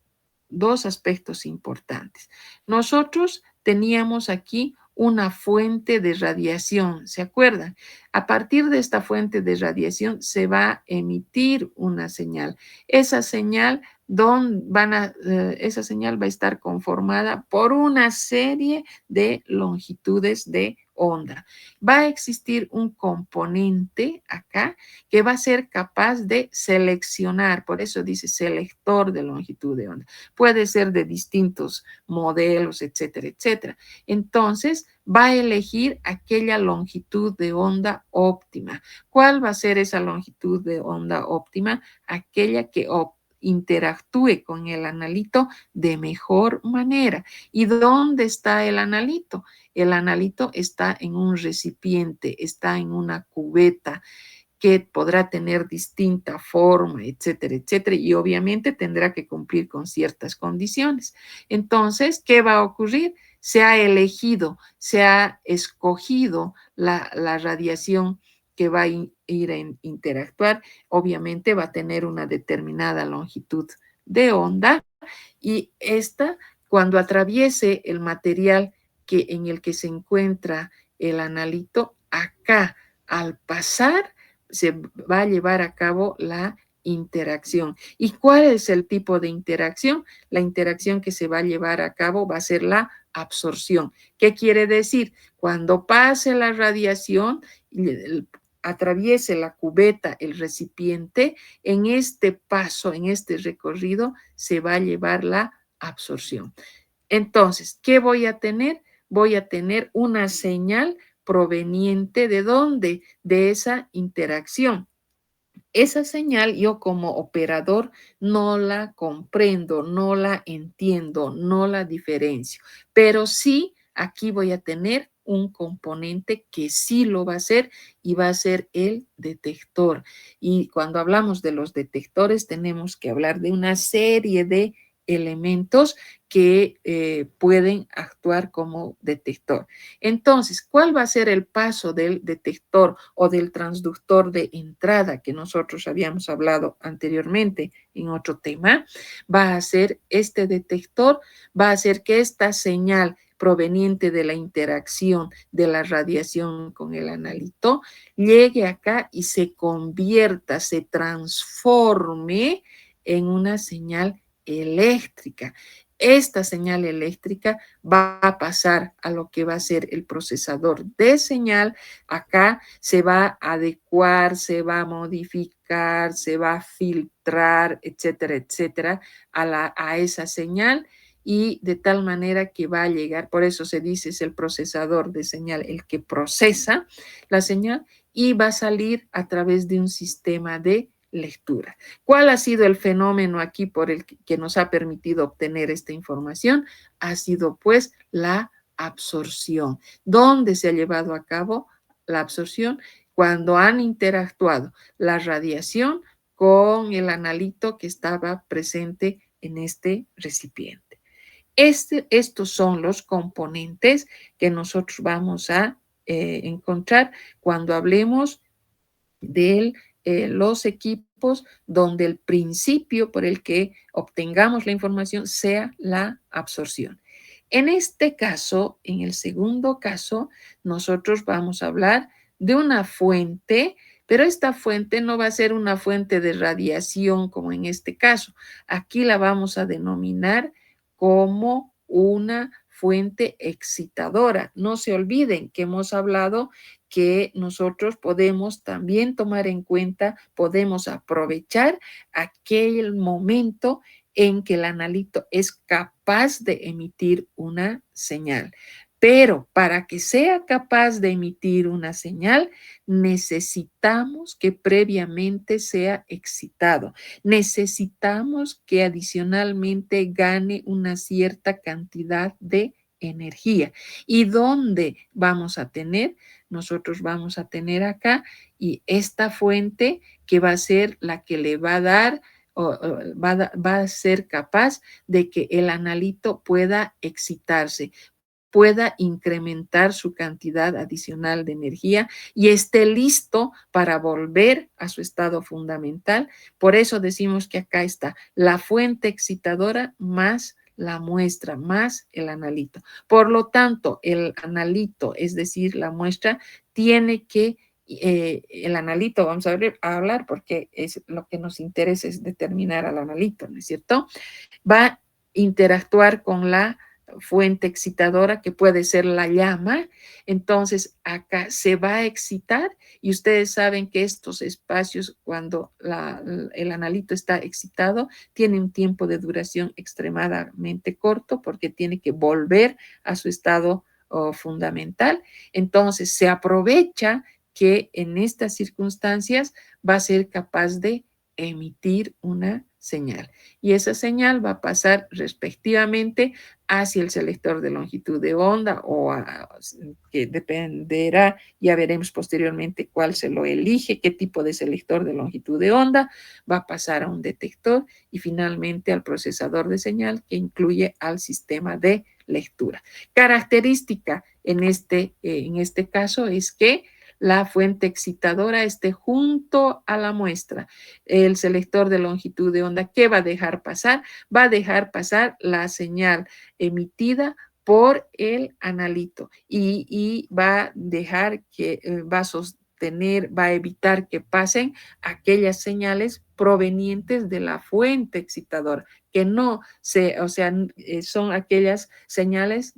dos aspectos importantes. Nosotros teníamos aquí una fuente de radiación, ¿se acuerdan? A partir de esta fuente de radiación se va a emitir una señal. Esa señal, va a estar conformada por una serie de longitudes de onda. Va a existir un componente acá que va a ser capaz de seleccionar, por eso dice selector de longitud de onda. Puede ser de distintos modelos, etcétera, etcétera. Entonces, va a elegir aquella longitud de onda óptima. ¿Cuál va a ser esa longitud de onda óptima? Aquella que interactúe con el analito de mejor manera. ¿Y dónde está el analito? El analito está en un recipiente, está en una cubeta que podrá tener distinta forma, etcétera, etcétera, y obviamente tendrá que cumplir con ciertas condiciones. Entonces, ¿qué va a ocurrir? Se ha elegido, se ha escogido la radiación que va a ir a interactuar, obviamente va a tener una determinada longitud de onda y esta, cuando atraviese el material en el que se encuentra el analito, acá, al pasar, se va a llevar a cabo la interacción. ¿Y cuál es el tipo de interacción? La interacción que se va a llevar a cabo va a ser la absorción. ¿Qué quiere decir? Cuando pase la radiación, atraviese la cubeta, el recipiente, en este paso, en este recorrido, se va a llevar la absorción. Entonces, ¿qué voy a tener? Voy a tener una señal proveniente de dónde? De esa interacción. Esa señal yo como operador no la comprendo, no la entiendo, no la diferencio, pero sí aquí voy a tener un componente que sí lo va a hacer y va a ser el detector. Y cuando hablamos de los detectores tenemos que hablar de una serie de elementos que pueden actuar como detector. Entonces, ¿cuál va a ser el paso del detector o del transductor de entrada que nosotros habíamos hablado anteriormente en otro tema? Va a ser este detector, va a hacer que esta señal proveniente de la interacción de la radiación con el analito llegue acá y se convierta, se transforme en una señal eléctrica. Esta señal eléctrica va a pasar a lo que va a ser el procesador de señal. Acá se va a adecuar, se va a modificar, se va a filtrar, etcétera, etcétera, a esa señal y de tal manera que va a llegar, por eso se dice es el procesador de señal, el que procesa la señal y va a salir a través de un sistema de lectura. ¿Cuál ha sido el fenómeno aquí por el que nos ha permitido obtener esta información? Ha sido pues la absorción. ¿Dónde se ha llevado a cabo la absorción? Cuando han interactuado la radiación con el analito que estaba presente en este recipiente. Estos son los componentes que nosotros vamos a encontrar cuando hablemos de los equipos donde el principio por el que obtengamos la información sea la absorción. En este caso, en el segundo caso, nosotros vamos a hablar de una fuente, pero esta fuente no va a ser una fuente de radiación como en este caso. Aquí la vamos a denominar como una fuente excitadora. No se olviden que hemos hablado que nosotros podemos también tomar en cuenta, podemos aprovechar aquel momento en que el analito es capaz de emitir una señal. Pero para que sea capaz de emitir una señal, necesitamos que previamente sea excitado. Necesitamos que adicionalmente gane una cierta cantidad de energía. ¿Y dónde vamos a tener? Nosotros vamos a tener acá y esta fuente que va a ser la que le va a dar va a ser capaz de que el analito pueda excitarse, pueda incrementar su cantidad adicional de energía y esté listo para volver a su estado fundamental. Por eso decimos que acá está la fuente excitadora más la muestra, más el analito. Por lo tanto, el analito, es decir, la muestra, tiene que el analito, vamos a hablar porque es lo que nos interesa es determinar al analito, ¿no es cierto? Va a interactuar con la fuente excitadora que puede ser la llama. Entonces acá se va a excitar y ustedes saben que estos espacios cuando el analito está excitado tiene un tiempo de duración extremadamente corto porque tiene que volver a su estado fundamental. Entonces se aprovecha que en estas circunstancias va a ser capaz de emitir una señal. Y esa señal va a pasar respectivamente hacia el selector de longitud de onda que dependerá, ya veremos posteriormente cuál se lo elige, qué tipo de selector de longitud de onda, va a pasar a un detector y finalmente al procesador de señal que incluye al sistema de lectura. Característica en este caso es que la fuente excitadora esté junto a la muestra. El selector de longitud de onda, ¿qué va a dejar pasar? Va a dejar pasar la señal emitida por el analito y va a dejar que, va a sostener, va a evitar que pasen aquellas señales provenientes de la fuente excitadora, que no se, o sea, son aquellas señales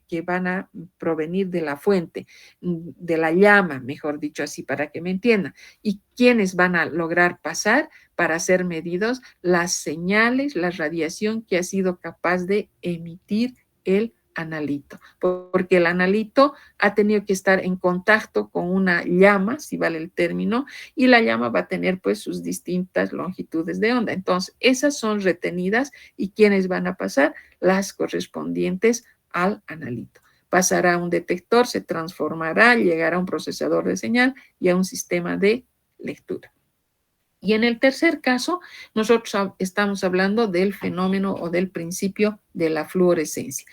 que van a provenir de la fuente, de la llama, mejor dicho así, para que me entiendan. ¿Y quiénes van a lograr pasar para ser medidos? Las señales, la radiación que ha sido capaz de emitir el analito, porque el analito ha tenido que estar en contacto con una llama, si vale el término, y la llama va a tener pues sus distintas longitudes de onda. Entonces, esas son retenidas y ¿quiénes van a pasar? Las correspondientes al analito. Pasará a un detector, se transformará, llegará a un procesador de señal y a un sistema de lectura. Y en el tercer caso, nosotros estamos hablando del fenómeno o del principio de la fluorescencia.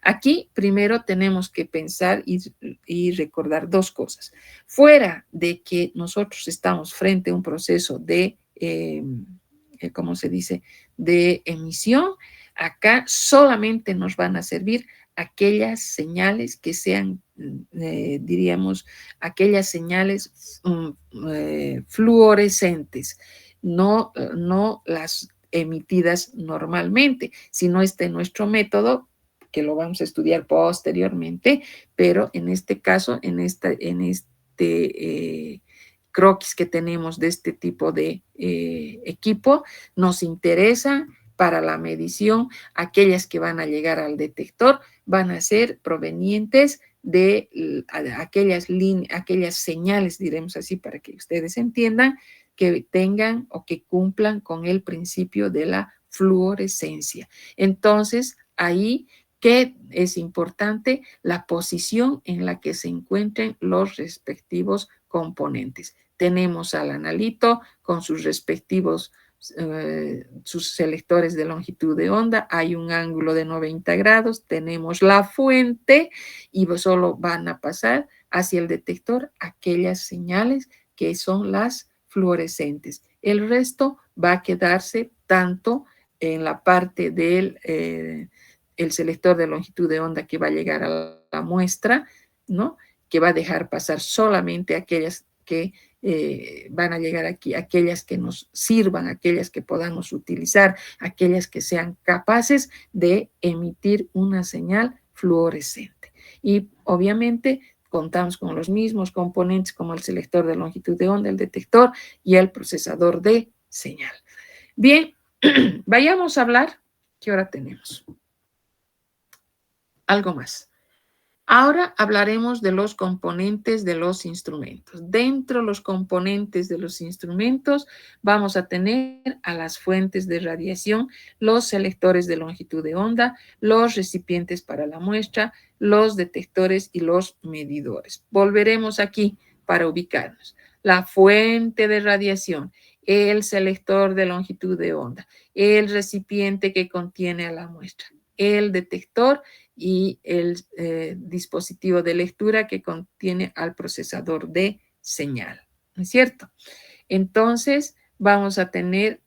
Aquí primero tenemos que pensar y recordar dos cosas. Fuera de que nosotros estamos frente a un proceso de, ¿cómo se dice?, de emisión, acá solamente nos van a servir aquellas señales que sean, diríamos, aquellas señales fluorescentes, no las emitidas normalmente, sino nuestro método, que lo vamos a estudiar posteriormente, pero en este caso, en este croquis que tenemos de este tipo de equipo, nos interesa para la medición, aquellas que van a llegar al detector van a ser provenientes de aquellas señales, diremos así, para que ustedes entiendan, que tengan o que cumplan con el principio de la fluorescencia. Entonces, ahí, ¿qué es importante? La posición en la que se encuentren los respectivos componentes. Tenemos al analito con sus respectivos sus selectores de longitud de onda, hay un ángulo de 90 grados, tenemos la fuente y solo van a pasar hacia el detector aquellas señales que son las fluorescentes. El resto va a quedarse tanto en la parte del el selector de longitud de onda que va a llegar a la muestra, ¿no?, que va a dejar pasar solamente aquellas que van a llegar aquí, aquellas que nos sirvan, aquellas que podamos utilizar, aquellas que sean capaces de emitir una señal fluorescente. Y obviamente contamos con los mismos componentes como el selector de longitud de onda, el detector y el procesador de señal. Bien, vayamos a hablar, ¿qué hora tenemos? Algo más. Ahora hablaremos de los componentes de los instrumentos. Dentro de los componentes de los instrumentos vamos a tener a las fuentes de radiación, los selectores de longitud de onda, los recipientes para la muestra, los detectores y los medidores. Volveremos aquí para ubicarnos. La fuente de radiación, el selector de longitud de onda, el recipiente que contiene a la muestra, el detector y el dispositivo de lectura que contiene al procesador de señal, ¿no es cierto? Entonces, vamos a tener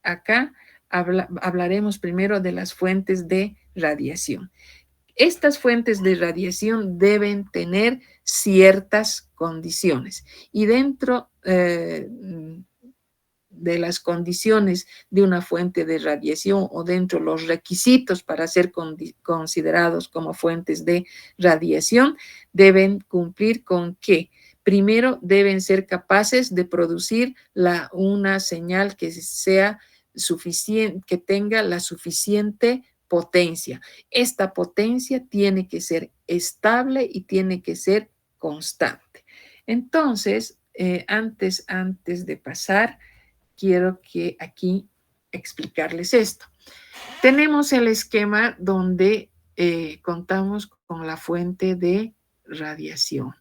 acá, hablaremos primero de las fuentes de radiación. Estas fuentes de radiación deben tener ciertas condiciones y dentro de las condiciones de una fuente de radiación o dentro de los requisitos para ser considerados como fuentes de radiación, deben cumplir con que primero deben ser capaces de producir una señal que sea suficiente, que tenga la suficiente potencia. Esta potencia tiene que ser estable y tiene que ser constante. Entonces, antes de pasar, quiero que aquí explicarles esto. Tenemos el esquema donde contamos con la fuente de radiación.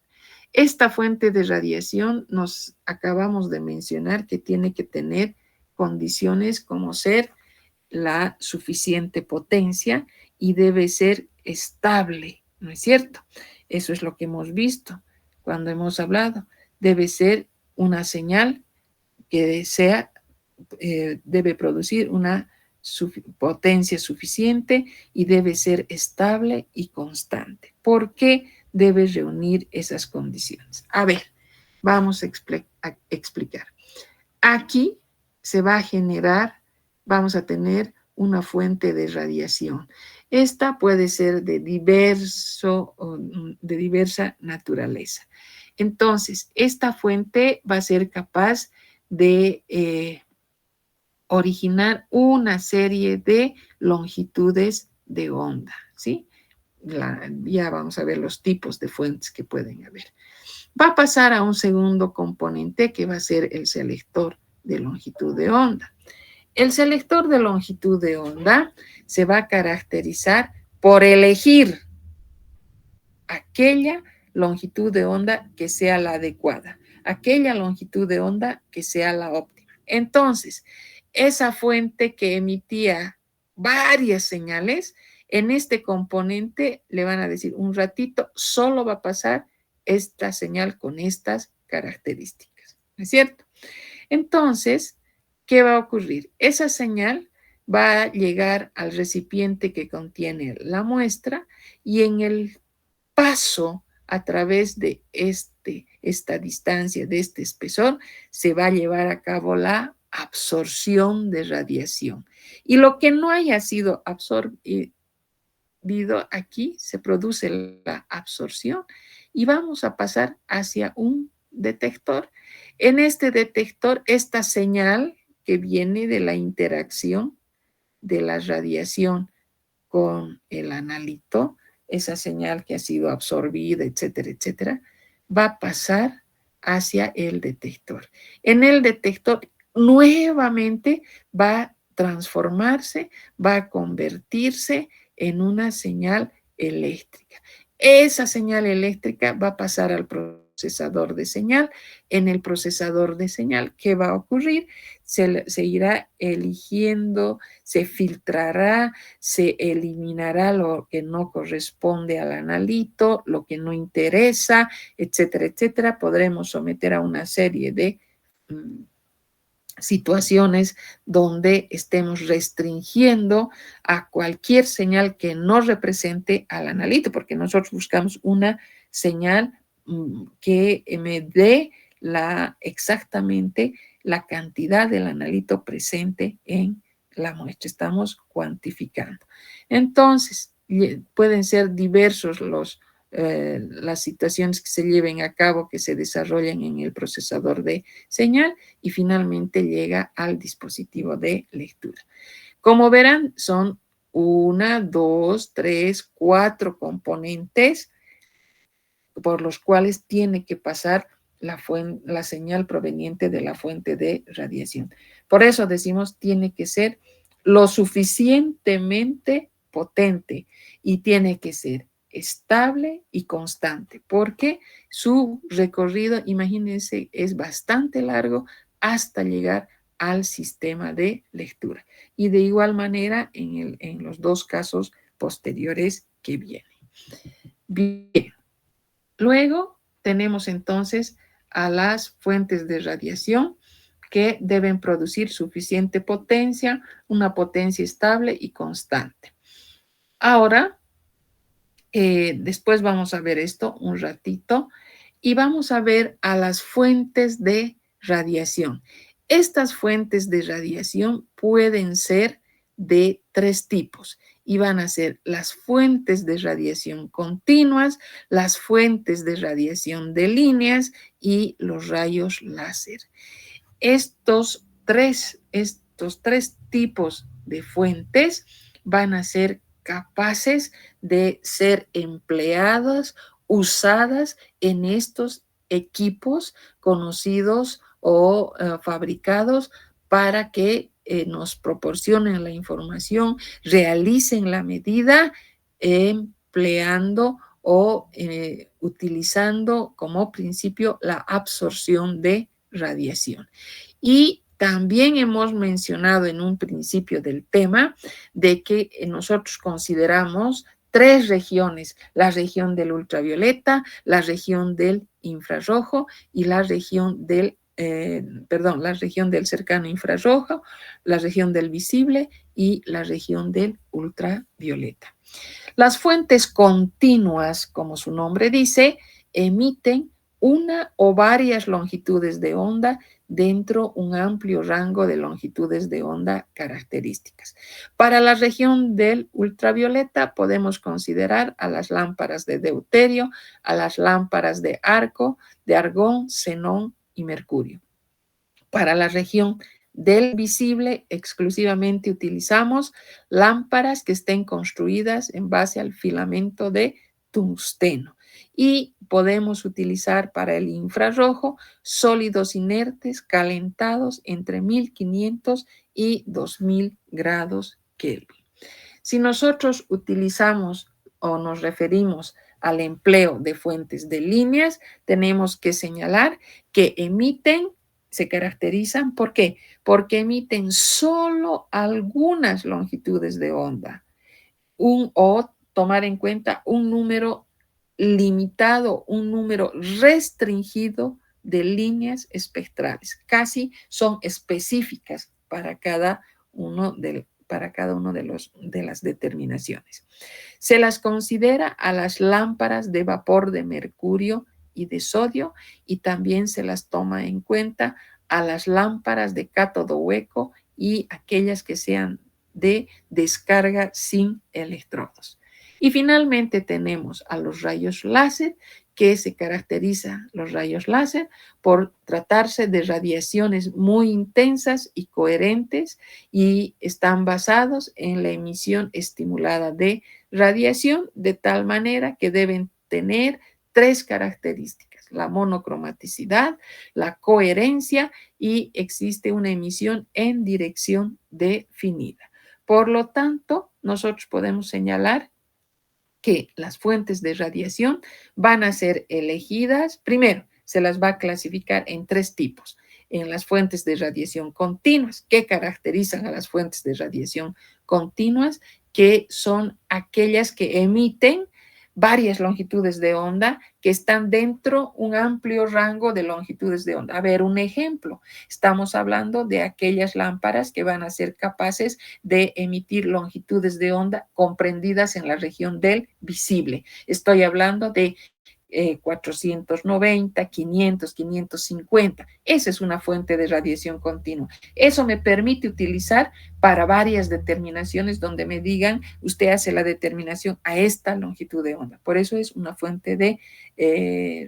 Esta fuente de radiación nos acabamos de mencionar que tiene que tener condiciones como ser la suficiente potencia y debe ser estable, ¿no es cierto? Eso es lo que hemos visto cuando hemos hablado. Debe ser una señal que sea, debe producir una potencia suficiente y debe ser estable y constante. ¿Por qué debe reunir esas condiciones? A ver, vamos a explicar. Aquí se va a generar, vamos a tener una fuente de radiación. Esta puede ser de diversa naturaleza. Entonces, esta fuente va a ser capaz de originar una serie de longitudes de onda, ¿sí? Ya vamos a ver los tipos de fuentes que pueden haber. Va a pasar a un segundo componente que va a ser el selector de longitud de onda. El selector de longitud de onda se va a caracterizar por elegir aquella longitud de onda que sea la adecuada, aquella longitud de onda que sea la óptima. Entonces, esa fuente que emitía varias señales, en este componente le van a decir un ratito, solo va a pasar esta señal con estas características, ¿no es cierto? Entonces, ¿qué va a ocurrir? Esa señal va a llegar al recipiente que contiene la muestra y en el paso a través de esta distancia, de este espesor, se va a llevar a cabo la absorción de radiación. Y lo que no haya sido absorbido aquí, se produce la absorción y vamos a pasar hacia un detector. En este detector, esta señal que viene de la interacción de la radiación con el analito, esa señal que ha sido absorbida, etcétera, etcétera, va a pasar hacia el detector. En el detector nuevamente va a transformarse, va a convertirse en una señal eléctrica. Esa señal eléctrica va a pasar al procesador de señal. En el procesador de señal, ¿qué va a ocurrir? Se irá eligiendo, se filtrará, se eliminará lo que no corresponde al analito, lo que no interesa, etcétera, etcétera. Podremos someter a una serie de situaciones donde estemos restringiendo a cualquier señal que no represente al analito, porque nosotros buscamos una señal que me dé exactamente la cantidad del analito presente en la muestra. Estamos cuantificando. Entonces, pueden ser diversos las situaciones que se lleven a cabo, que se desarrollen en el procesador de señal y finalmente llega al dispositivo de lectura. Como verán, son 1, 2, 3, 4 componentes por los cuales tiene que pasar la señal proveniente de la fuente de radiación. Por eso decimos, tiene que ser lo suficientemente potente y tiene que ser estable y constante, porque su recorrido, imagínense, es bastante largo hasta llegar al sistema de lectura. Y de igual manera en los dos casos posteriores que vienen. Bien. Luego tenemos entonces a las fuentes de radiación que deben producir suficiente potencia, una potencia estable y constante. Ahora, después vamos a ver esto un ratito y vamos a ver a las fuentes de radiación. Estas fuentes de radiación pueden ser de 3 tipos y van a ser las fuentes de radiación continuas, las fuentes de radiación de líneas y los rayos láser. Estos tres tipos de fuentes van a ser capaces de ser empleadas, usadas en estos equipos conocidos o fabricados para que nos proporcionen la información, realicen la medida empleando o utilizando como principio la absorción de radiación. Y también hemos mencionado en un principio del tema de que nosotros consideramos 3 regiones: la región del ultravioleta, la región del infrarrojo y la región la región del cercano infrarrojo, la región del visible y la región del ultravioleta. Las fuentes continuas, como su nombre dice, emiten una o varias longitudes de onda dentro un amplio rango de longitudes de onda características. Para la región del ultravioleta podemos considerar a las lámparas de deuterio, a las lámparas de argón, xenón y mercurio. Para la región del visible, exclusivamente utilizamos lámparas que estén construidas en base al filamento de tungsteno. Y podemos utilizar para el infrarrojo sólidos inertes calentados entre 1500 y 2000 grados Kelvin. Si nosotros utilizamos o nos referimos al empleo de fuentes de líneas, tenemos que señalar que se caracterizan, ¿por qué? Porque emiten solo algunas longitudes de onda o tomar en cuenta un número limitado, un número restringido de líneas espectrales. Casi son específicas para cada uno de las determinaciones. Se las considera a las lámparas de vapor de mercurio y de sodio, y también se las toma en cuenta a las lámparas de cátodo hueco y aquellas que sean de descarga sin electrodos. Y finalmente tenemos a los rayos láser, que se caracteriza los rayos láser por tratarse de radiaciones muy intensas y coherentes, y están basados en la emisión estimulada de radiación, de tal manera que deben tener 3 características: la monocromaticidad, la coherencia y existe una emisión en dirección definida. Por lo tanto, nosotros podemos señalar que las fuentes de radiación van a ser elegidas. Primero, se las va a clasificar en 3 tipos. En las fuentes de radiación continuas. ¿Qué caracterizan a las fuentes de radiación continuas? Que son aquellas que emiten varias longitudes de onda, que están dentro un amplio rango de longitudes de onda. A ver, un ejemplo. Estamos hablando de aquellas lámparas que van a ser capaces de emitir longitudes de onda comprendidas en la región del visible. Estoy hablando de 490, 500, 550. Esa es una fuente de radiación continua. Eso me permite utilizar para varias determinaciones donde me digan, usted hace la determinación a esta longitud de onda. Por eso es una fuente de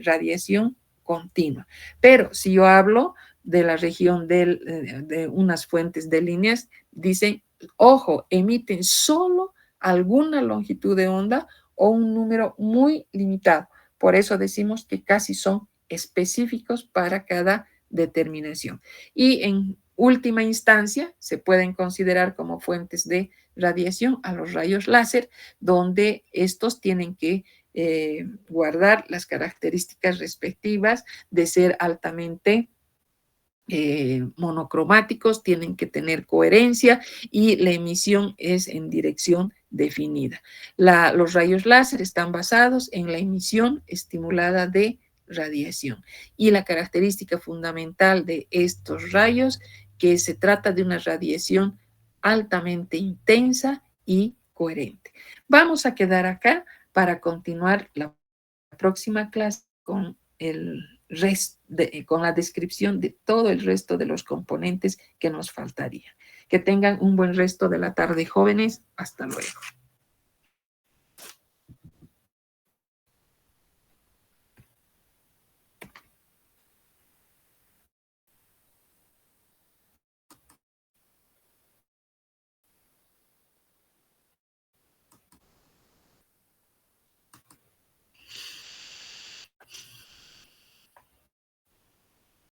radiación continua. Pero si yo hablo de la región de unas fuentes de líneas, dicen, ojo, emiten solo alguna longitud de onda o un número muy limitado. Por eso decimos que casi son específicos para cada determinación. Y en última instancia, se pueden considerar como fuentes de radiación a los rayos láser, donde estos tienen que guardar las características respectivas de ser altamente monocromáticos, tienen que tener coherencia y la emisión es en dirección definida. Los rayos láser están basados en la emisión estimulada de radiación, y la característica fundamental de estos rayos, que se trata de una radiación altamente intensa y coherente. Vamos a quedar acá para continuar la próxima clase con con la descripción de todo el resto de los componentes que nos faltaría. Que tengan un buen resto de la tarde, jóvenes. Hasta luego.